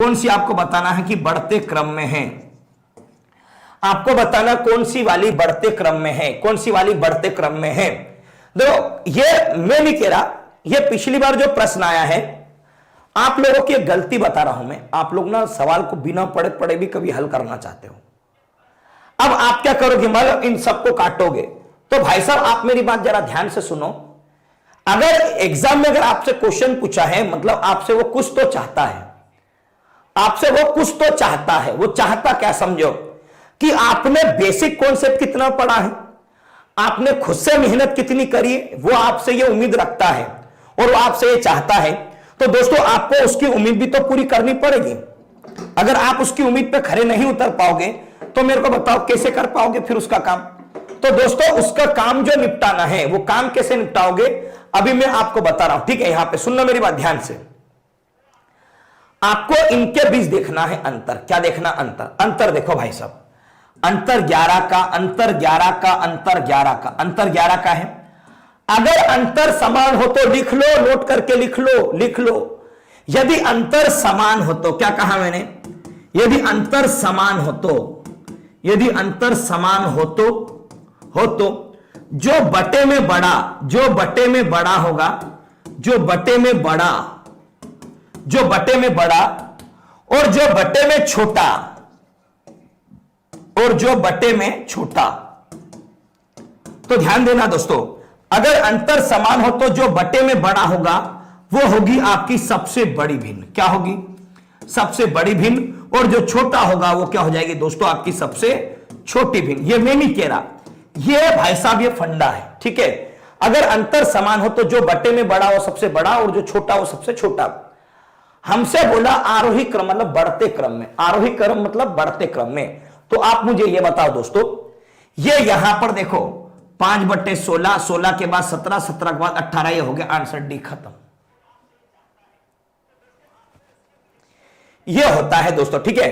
कौन सी आपको बताना है कि बढ़ते क्रम में है, आपको बताना कौन सी वाली बढ़ते क्रम में है, कौन सी वाली बढ़ते क्रम में है। देखो ये मैं नहीं कह रहा, ये पिछली बार जो प्रश्न आया है आप लोगों की गलती बता रहा हूं मैं। आप लोग ना सवाल को बिना पढ़े पढ़े भी कभी हल करना चाहते हो। अब आप क्या करोगे, मतलब इन सबको काटोगे। तो भाई साहब आप मेरी बात जरा ध्यान से सुनो। अगर एग्जाम में अगर आपसे क्वेश्चन पूछा है, मतलब आपसे वो कुछ तो चाहता है, आपसे वो कुछ तो चाहता है। वो चाहता क्या समझो, कि आपने बेसिक कॉन्सेप्ट कितना पढ़ा है, आपने खुद से मेहनत कितनी करी है, वो आपसे ये उम्मीद रखता है और वो आपसे ये चाहता है। तो दोस्तों आपको उसकी उम्मीद भी तो पूरी करनी पड़ेगी। अगर आप उसकी उम्मीद पे खरे नहीं उतर पाओगे तो मेरे को बताओ कैसे कर पाओगे फिर उसका काम। तो दोस्तों उसका काम जो निपटाना है वो काम कैसे निपटाओगे अभी मैं आपको बता रहा हूं, ठीक है। यहां पे सुनना मेरी बात ध्यान से। आपको इनके बीच देखना है अंतर। क्या देखना? अंतर। अंतर देखो भाई साहब, अंतर 11 का, अंतर 11 का, अंतर 11 का, अंतर 11 का है। अगर अंतर समान हो तो लिख लो, नोट करके लिख लो, लिख लो। यदि अंतर समान हो तो, क्या कहा मैंने, यदि अंतर समान हो तो, यदि अंतर समान हो तो जो बटे में बड़ा, जो बटे में बड़ा होगा, जो बटे में बड़ा, जो बटे में बड़ा और जो बटे में छोटा, और जो बटे में छोटा। तो ध्यान देना दोस्तों, अगर अंतर समान हो तो जो बटे में बड़ा होगा वो होगी आपकी सबसे बड़ी भिन्न। क्या होगी? सबसे बड़ी भिन्न। और जो छोटा होगा वो क्या हो जाएगी दोस्तों? आपकी सबसे छोटी भिन्न। ये मैं नहीं कह रहा, ये भाई साहब ये फंडा है, ठीक है। अगर अंतर समान हो तो जो बटे में बड़ा वो सबसे बड़ा और जो छोटा वो सबसे छोटा। हमसे बोला आरोही क्रम मतलब बढ़ते क्रम में, आरोही क्रम मतलब बढ़ते क्रम में। तो आप मुझे ये बताओ दोस्तों, ये यहां पर देखो 5/16, 16 के बाद 17, 17 के बाद 18, ये हो गया आंसर डी, खत्म। ये होता है दोस्तों, ठीक है।